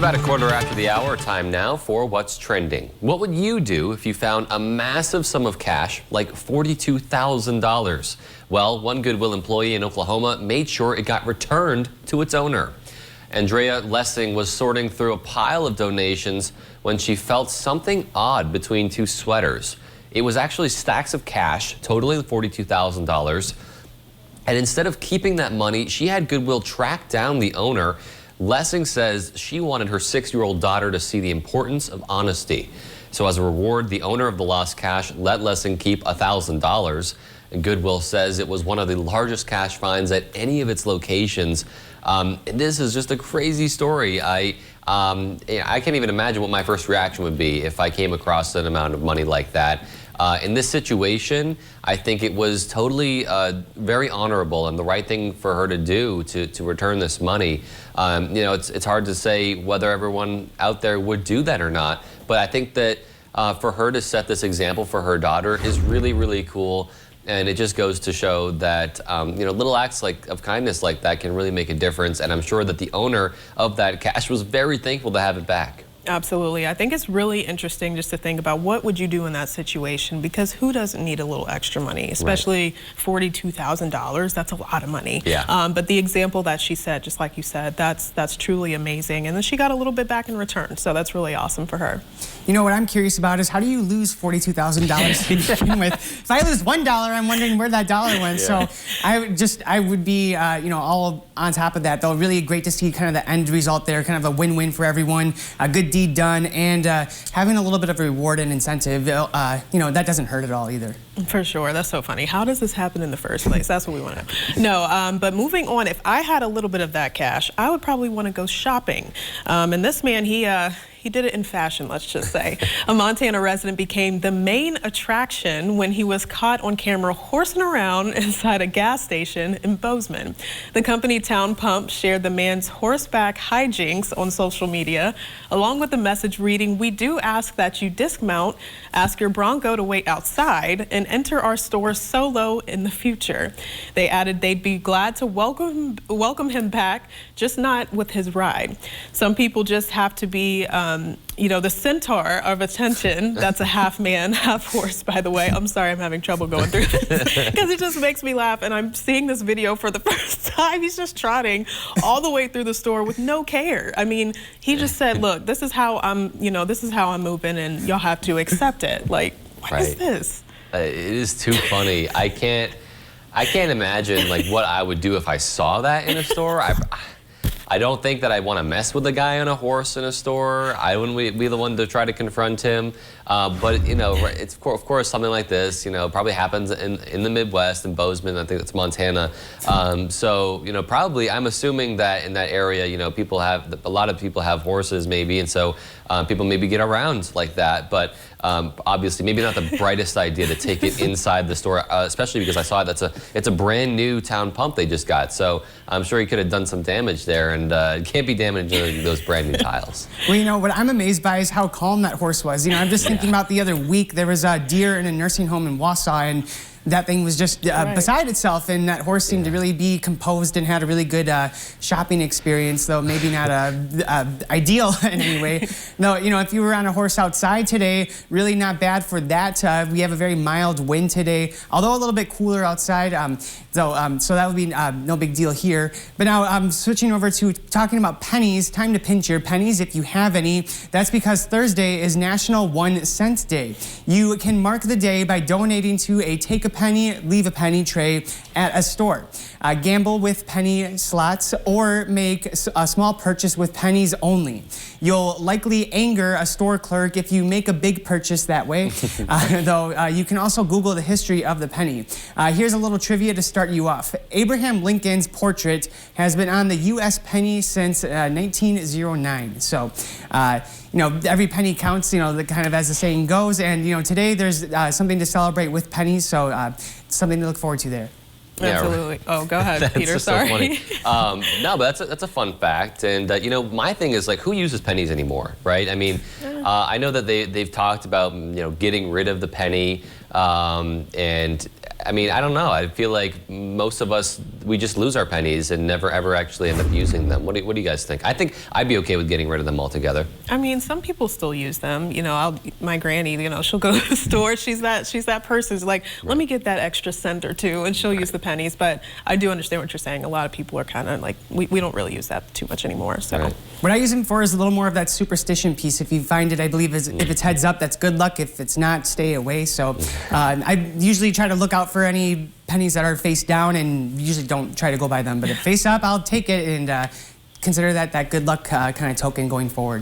about 1:15 time now for What's Trending. What would you do if you found a massive sum of cash, like $42,000? Well, one Goodwill employee in Oklahoma made sure it got returned to its owner. Andrea Lessing was sorting through a pile of donations when she felt something odd between two sweaters. It was actually stacks of cash, totaling $42,000. And instead of keeping that money, she had Goodwill track down the owner. Lessing says she wanted her 6-year-old daughter to see the importance of honesty. So as a reward, the owner of the lost cash let Lessing keep $1,000. And Goodwill says it was one of the largest cash finds at any of its locations. This is just a crazy story. I can't even imagine what my first reaction would be if I came across an amount of money like that. In this situation, I think it was totally very honorable and the right thing for her to do to return this money. It's hard to say whether everyone out there would do that or not, but I think that for her to set this example for her daughter is really, really cool. And it just goes to show that little acts of kindness like that can really make a difference. And I'm sure that the owner of that cash was very thankful to have it back. Absolutely. I think it's really interesting just to think about what would you do in that situation, because who doesn't need a little extra money, especially $42,000. That's a lot of money. Yeah. But the example that she said, just like you said, that's truly amazing. And then she got a little bit back in return. So that's really awesome for her. You know what I'm curious about is how do you lose $42,000 to begin with? If I lose $1, I'm wondering where that dollar went. Yeah. So I would be all on top of that, though. Really great to see kind of the end result there, kind of a win-win for everyone. A good deed done, and having a little bit of a reward and incentive, that doesn't hurt at all either. For sure. That's so funny. How does this happen in the first place? That's what we want to know. No, but moving on, if I had a little bit of that cash, I would probably want to go shopping. And this man, he did it in fashion, let's just say. A Montana resident became the main attraction when he was caught on camera horsing around inside a gas station in Bozeman. The company Town Pump shared the man's horseback hijinks on social media, along with the message reading, "We do ask that you dismount, ask your Bronco to wait outside, and enter our store solo in the future." They added they'd be glad to welcome him back, just not with his ride. Some people just have to be the centaur of attention. That's a half man, half horse, by the way. I'm sorry, I'm having trouble going through this because it just makes me laugh. And I'm seeing this video for the first time. He's just trotting all the way through the store with no care. I mean, he just said, "Look, this is how I'm moving, and y'all have to accept it." Like, what is this? It is too funny. I can't imagine what I would do if I saw that in a store. I don't think that I want to mess with a guy on a horse in a store. I wouldn't be the one to try to confront him. But it's of course something like this. Probably happens in the Midwest, in Bozeman. I think that's Montana. Probably I'm assuming that in that area, a lot of people have horses maybe, and so people maybe get around like that. But obviously, maybe not the brightest idea to take it inside the store, especially because I saw it's a brand new Town Pump they just got. So I'm sure he could have done some damage there, and it can't be damaging those brand new tiles. Well, what I'm amazed by is how calm that horse was. I'm just thinking about the other week, there was a deer in a nursing home in Wausau, and that thing was just beside itself, and that horse seemed to really be composed and had a really good shopping experience, though maybe not ideal in any way. No, if you were on a horse outside today, really not bad for that. We have a very mild wind today, although a little bit cooler outside, so that would be no big deal here. But now I'm switching over to talking about pennies. Time to pinch your pennies if you have any. That's because Thursday is National 1 Cent Day. You can mark the day by donating to a Take a Penny, Leave a Penny tray at a store. Gamble with penny slots or make a small purchase with pennies only. You'll likely anger a store clerk if you make a big purchase that way, though you can also Google the history of the penny. Here's a little trivia to start you off. Abraham Lincoln's portrait has been on the U.S. penny since 1909. So, every penny counts, kind of as the saying goes. And, today there's something to celebrate with pennies, so something to look forward to there. Absolutely. Oh, go ahead, Peter. Sorry. So funny. No, but that's a fun fact. And my thing is who uses pennies anymore, right? I mean, I know that they've talked about getting rid of the penny, and I mean, I don't know. I feel like most of us, we just lose our pennies and never ever actually end up using them. What do you guys think? I think I'd be okay with getting rid of them altogether. I mean, some people still use them. You know, my granny, you know, she'll go to the store. She's that person who's like, let me get that extra cent or two, and she'll use the pennies. But I do understand what you're saying. A lot of people are kind of like, we don't really use that too much anymore. So Right. What I use them for is a little more of that superstition piece. If you find it, I believe, if it's heads up, that's good luck. If it's not, stay away. So I usually try to look out for any pennies that are face down, and usually don't try to go by them. But if face up, I'll take it and consider that good luck kind of token going forward.